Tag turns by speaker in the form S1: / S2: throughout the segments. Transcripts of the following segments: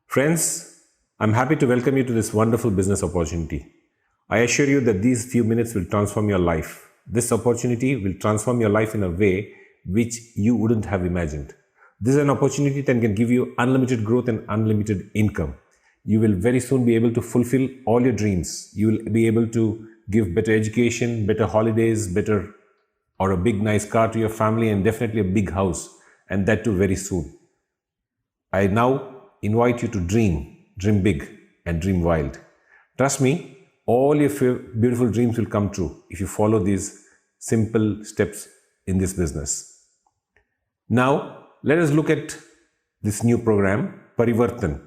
S1: Friends, I'm happy to welcome you to this wonderful business opportunity. I assure you that these few minutes will transform your life. This opportunity will transform your life in a way which you wouldn't have imagined. This is an opportunity that can give you unlimited growth and unlimited income. You will very soon be able to fulfill all your dreams. You will be able to give better education, better holidays, better or a big nice car to your family, and definitely a big house, and that too very soon. I now invite you to dream big, and dream wild. Trust me, all your beautiful dreams will come true if you follow these simple steps in this business. Now, let us look at this new program, Parivartan.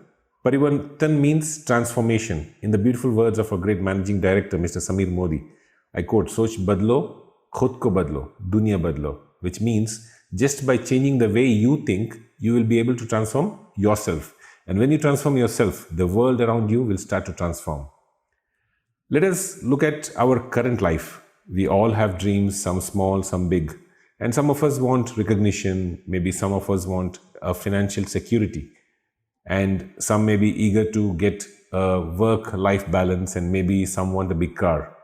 S1: Parivartan means transformation. In the beautiful words of our great managing director, Mr. Samir Modi, I quote, Soch badlo, khud ko badlo, dunya badlo, which means just by changing the way you think, you will be able to transform yourself. And when you transform yourself, the world around you will start to transform. Let us look at our current life. We all have dreams, some small, some big. And some of us want recognition, maybe some of us want a financial security. And some may be eager to get a work-life balance, and maybe some want a big car.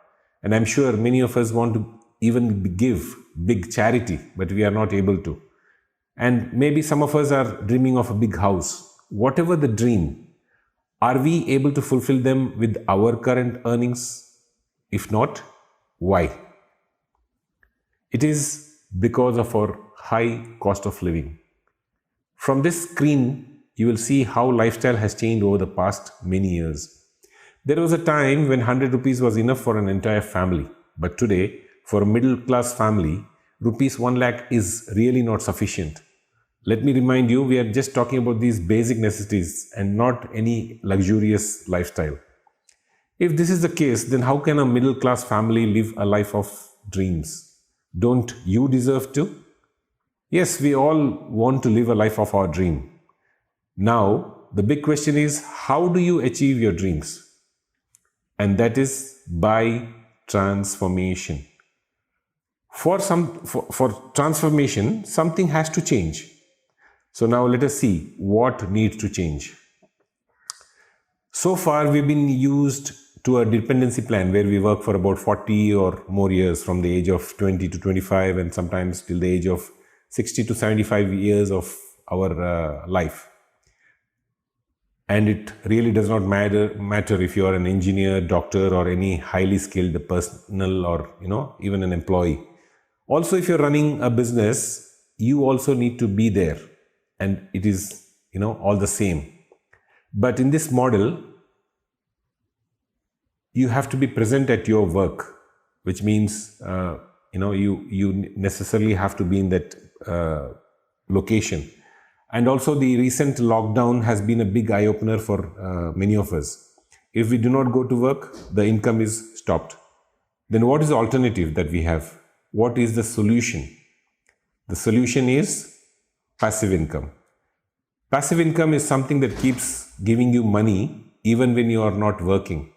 S1: And I'm sure many of us want to even give big charity, but we are not able to. And maybe some of us are dreaming of a big house. Whatever the dream, are we able to fulfill them with our current earnings? If not, why? It is because of our high cost of living. From this screen, you will see how lifestyle has changed over the past many years. There was a time when 100 rupees was enough for an entire family. But today, for a middle class family, rupees 1 lakh is really not sufficient. Let me remind you, we are just talking about these basic necessities and not any luxurious lifestyle. If this is the case, then how can a middle class family live a life of dreams? Don't you deserve to? Yes, we all want to live a life of our dream. Now, the big question is, how do you achieve your dreams? And that is by transformation. For transformation, something has to change. So now let us see what needs to change. So far, we've been used to a dependency plan where we work for about 40 or more years, from the age of 20 to 25, and sometimes till the age of 60 to 75 years of our life. And it really does not matter if you are an engineer, doctor, or any highly skilled personnel, or even an employee. Also, if you're running a business, you also need to be there. And it is, all the same. But in this model, you have to be present at your work, which means, you necessarily have to be in that location. And also the recent lockdown has been a big eye-opener for many of us. If we do not go to work, the income is stopped. Then what is the alternative that we have? What is the solution? The solution is passive income. Passive income is something that keeps giving you money even when you are not working.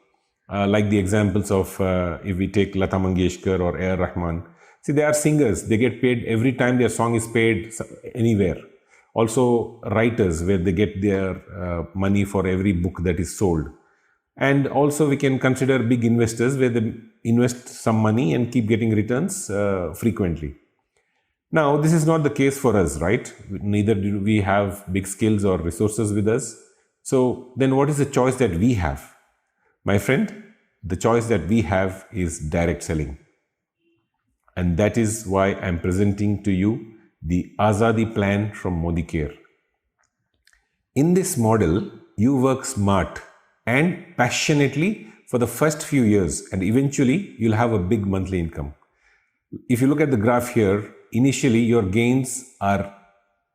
S1: Like the examples of, if we take Lata Mangeshkar or A.R. Rahman. See, they are singers. They get paid every time their song is played anywhere. Also writers, where they get their money for every book that is sold. And also we can consider big investors, where they invest some money and keep getting returns frequently. Now, this is not the case for us, right? Neither do we have big skills or resources with us. So then what is the choice that we have? My friend, the choice that we have is direct selling. And that is why I'm presenting to you the Azadi plan from Modicare. In this model, you work smart and passionately for the first few years, and eventually you'll have a big monthly income. If you look at the graph here, initially your gains are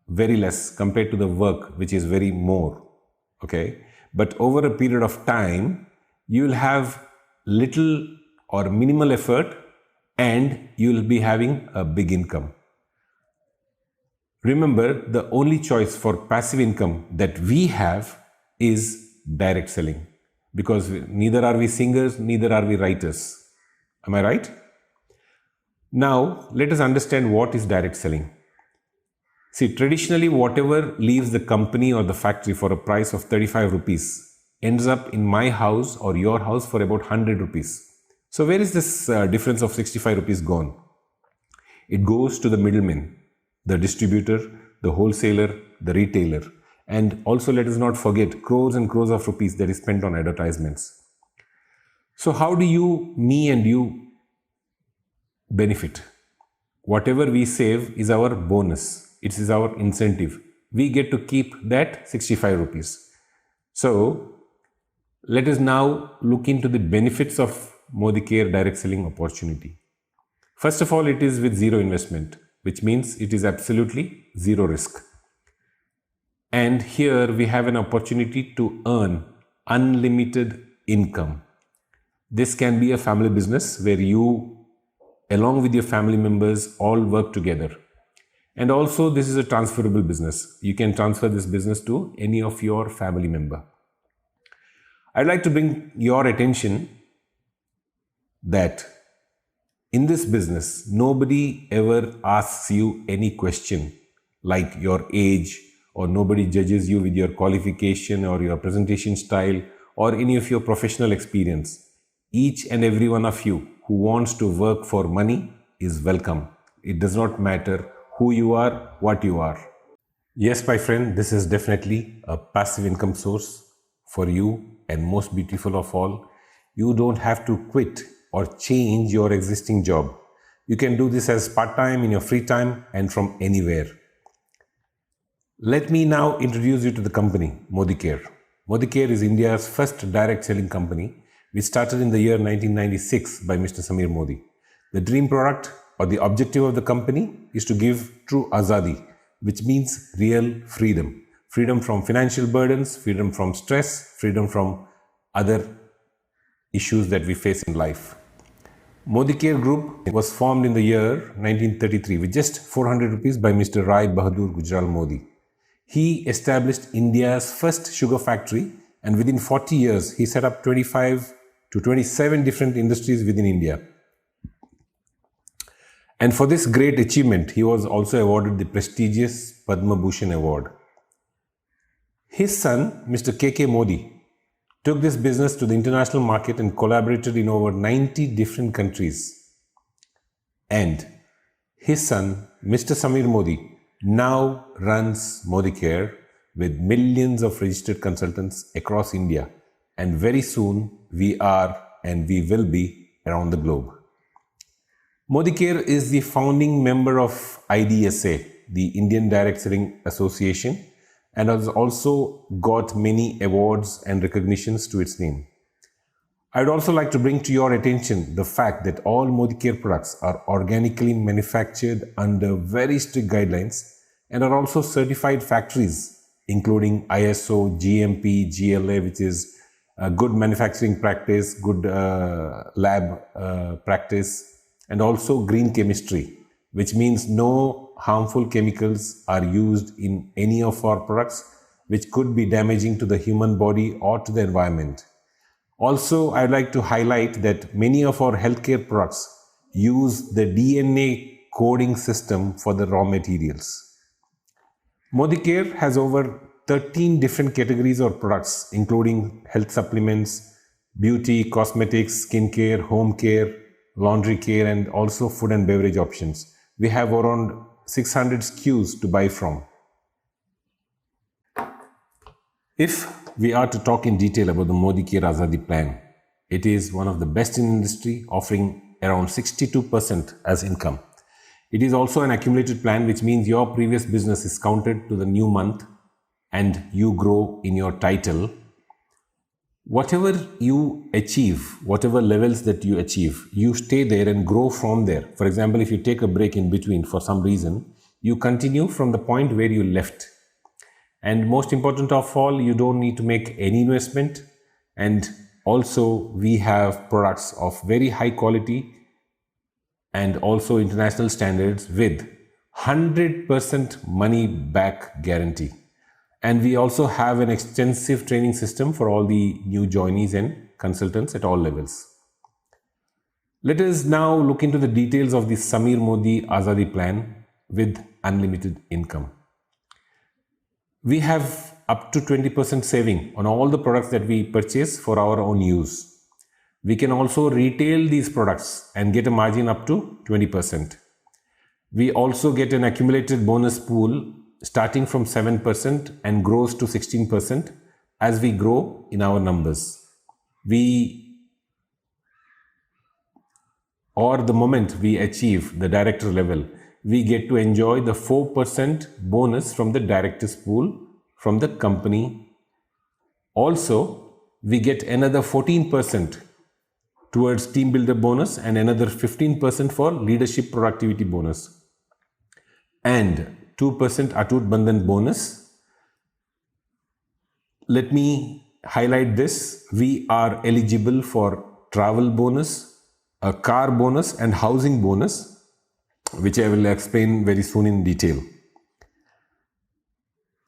S1: very less compared to the work, which is very more. Okay, but over a period of time, you will have little or minimal effort, and you will be having a big income. Remember, the only choice for passive income that we have is direct selling, because neither are we singers, neither are we writers. Am I right? Now, let us understand what is direct selling. See, traditionally, whatever leaves the company or the factory for a price of 35 rupees ends up in my house or your house for about 100 rupees. So where is this difference of 65 rupees gone? It goes to the middleman, the distributor, the wholesaler, the retailer. And also let us not forget crores and crores of rupees that is spent on advertisements. So how do me and you benefit? Whatever we save is our bonus. It is our incentive. We get to keep that 65 rupees. So let us now look into the benefits of ModiCare direct selling opportunity. First of all, it is with zero investment, which means it is absolutely zero risk. And here we have an opportunity to earn unlimited income. This can be a family business where you, along with your family members, all work together. And also this is a transferable business. You can transfer this business to any of your family member. I'd like to bring your attention that in this business, nobody ever asks you any question like your age, or nobody judges you with your qualification or your presentation style or any of your professional experience. Each and every one of you who wants to work for money is welcome. It does not matter who you are, what you are. Yes, my friend, this is definitely a passive income source for you, and most beautiful of all, you don't have to quit or change your existing job. You can do this as part-time in your free time and from anywhere. Let me now introduce you to the company, ModiCare. ModiCare is India's first direct selling company, which started in the year 1996 by Mr. Samir Modi. The dream product or the objective of the company is to give true azadi, which means real freedom. Freedom from financial burdens, freedom from stress, freedom from other issues that we face in life. ModiCare Group was formed in the year 1933 with just 400 rupees by Mr. Rai Bahadur Gujral Modi. He established India's first sugar factory, and within 40 years, he set up 25 to 27 different industries within India. And for this great achievement, he was also awarded the prestigious Padma Bhushan Award. His son, Mr. K.K. Modi, took this business to the international market and collaborated in over 90 different countries. And his son, Mr. Samir Modi, now runs ModiCare with millions of registered consultants across India. And very soon, we are and we will be around the globe. ModiCare is the founding member of IDSA, the Indian Direct Selling Association, and has also got many awards and recognitions to its name. I would also like to bring to your attention the fact that all ModiCare products are organically manufactured under very strict guidelines and are also certified factories, including ISO, GMP, GLA, which is a good manufacturing practice, good lab practice, and also green chemistry, which means no harmful chemicals are used in any of our products, which could be damaging to the human body or to the environment. Also, I'd like to highlight that many of our healthcare products use the DNA coding system for the raw materials. ModiCare has over 13 different categories or products, including health supplements, beauty, cosmetics, skincare, home care, laundry care, and also food and beverage options. We have around 600 SKUs to buy from. If we are to talk in detail about the ModiCare Azadi plan, it is one of the best in industry, offering around 62% as income. It is also an accumulated plan, which means your previous business is counted to the new month and you grow in your title. Whatever you achieve, whatever levels that you achieve, you stay there and grow from there. For example, if you take a break in between for some reason, you continue from the point where you left. And most important of all, you don't need to make any investment. And also we have products of very high quality and also international standards with 100% money back guarantee. And we also have an extensive training system for all the new joinees and consultants at all levels. Let us now look into the details of the Samir Modi Azadi plan with unlimited income. We have up to 20% saving on all the products that we purchase for our own use. We can also retail these products and get a margin up to 20%. We also get an accumulated bonus pool starting from 7% and grows to 16% as we grow in our numbers. The moment we achieve the director level, we get to enjoy the 4% bonus from the director's pool from the company. Also, we get another 14% towards team builder bonus and another 15% for leadership productivity bonus and 2% Atut Bandhan bonus. Let me highlight this. We are eligible for travel bonus, a car bonus and housing bonus, which I will explain very soon in detail.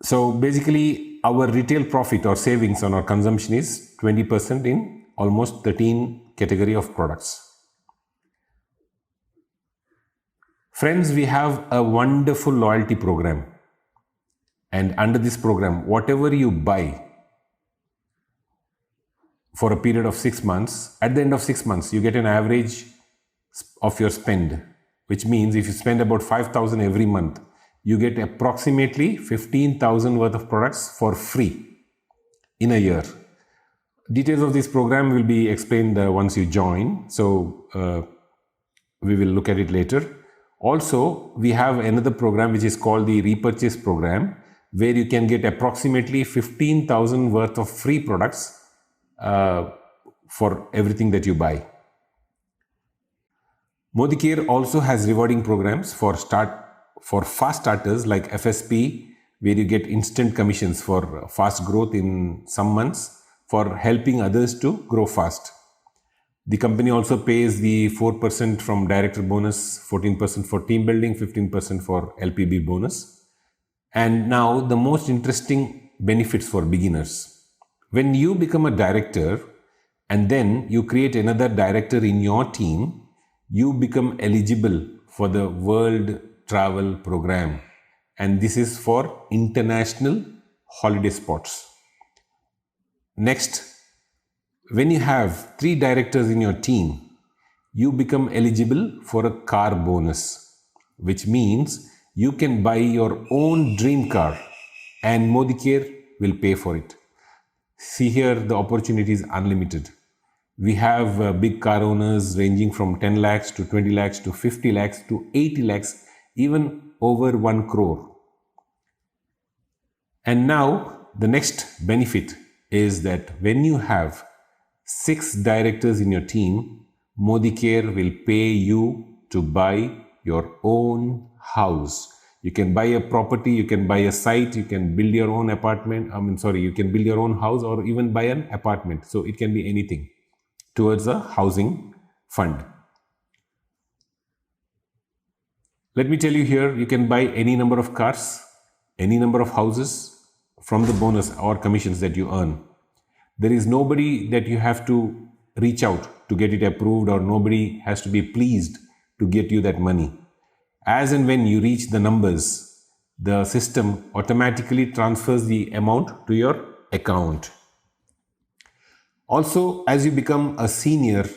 S1: So basically our retail profit or savings on our consumption is 20% in almost 13 category of products. Friends, we have a wonderful loyalty program, and under this program, whatever you buy for a period of 6 months, at the end of 6 months, you get an average of your spend, which means if you spend about 5,000 every month, you get approximately 15,000 worth of products for free in a year. Details of this program will be explained once you join, so we will look at it later. Also, we have another program which is called the repurchase program, where you can get approximately 15,000 worth of free products for everything that you buy. Modicare also has rewarding programs for fast starters like FSP, where you get instant commissions for fast growth in some months for helping others to grow fast. The company also pays the 4% from director bonus, 14% for team building, 15% for LPB bonus. And now the most interesting benefits for beginners. When you become a director and then you create another director in your team, you become eligible for the World Travel Program. And this is for international holiday spots. Next, when you have 3 directors in your team, you become eligible for a car bonus, which means you can buy your own dream car and Modicare will pay for it. See here, the opportunity is unlimited. We have big car owners ranging from 10 lakhs to 20 lakhs to 50 lakhs to 80 lakhs, even over 1 crore. And now the next benefit is that when you have 6 directors in your team, Modicare will pay you to buy your own house. You can buy a property, you can buy a site, you can build your own apartment, you can build your own house or even buy an apartment. So it can be anything towards a housing fund. Let me tell you here, you can buy any number of cars, any number of houses from the bonus or commissions that you earn. There is nobody that you have to reach out to get it approved, or nobody has to be pleased to get you that money. As and when you reach the numbers, the system automatically transfers the amount to your account. Also, as you become a senior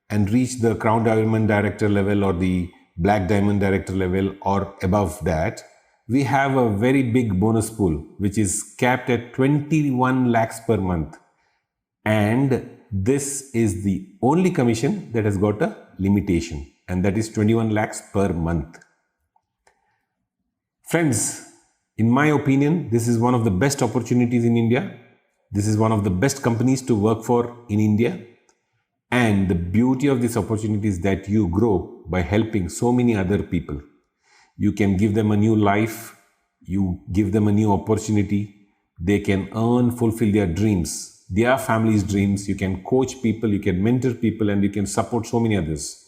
S1: and reach the Crown Diamond Director level or the Black Diamond Director level or above that, we have a very big bonus pool which is capped at 21 lakhs per month. And this is the only commission that has got a limitation, and that is 21 lakhs per month. Friends, in my opinion, this is one of the best opportunities in India. This is one of the best companies to work for in India. And the beauty of this opportunity is that you grow by helping so many other people. You can give them a new life. You give them a new opportunity. They can earn, fulfill their dreams, their family's dreams. You can coach people, you can mentor people, and you can support so many others.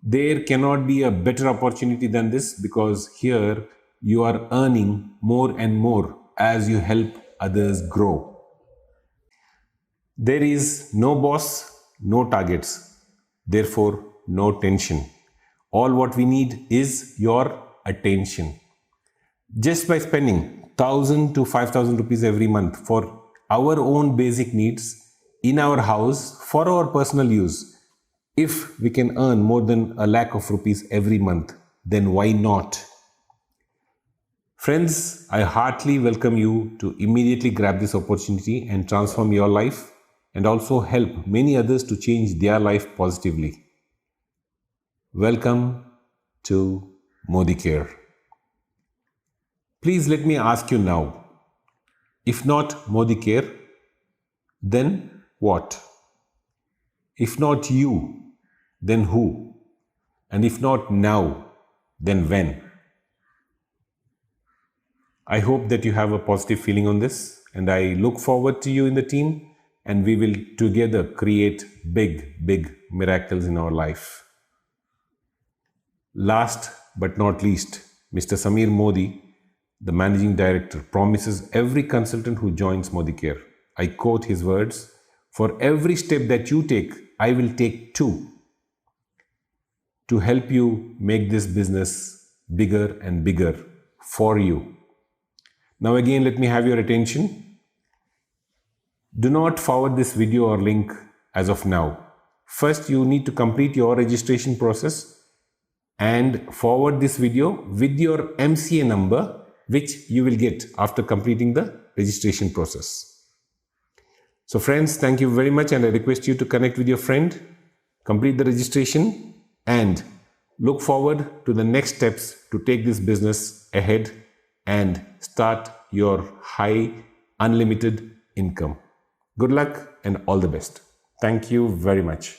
S1: There cannot be a better opportunity than this, because here you are earning more and more as you help others grow. There is no boss, no targets, therefore no tension. All what we need is your attention. Just by spending 1,000 to 5,000 rupees every month for our own basic needs in our house for our personal use, if we can earn more than a lakh of rupees every month, then why not? Friends, I heartily welcome you to immediately grab this opportunity and transform your life and also help many others to change their life positively. Welcome to Modi Care. Please let me ask you now, if not Modi Care, then what? If not you, then who? And if not now, then when? I hope that you have a positive feeling on this, and I look forward to you in the team, and we will together create big miracles in our life. Last but not least, Mr. Samir Modi, the Managing Director, promises every consultant who joins Modi Care. I quote his words, "For every step that you take, I will take two to help you make this business bigger and bigger for you." Now again, let me have your attention. Do not forward this video or link as of now. First, you need to complete your registration process and forward this video with your MCA number, which you will get after completing the registration process. So friends, thank you very much, and I request you to connect with your friend, complete the registration, and look forward to the next steps to take this business ahead and start your high unlimited income. Good luck and all the best. Thank you very much.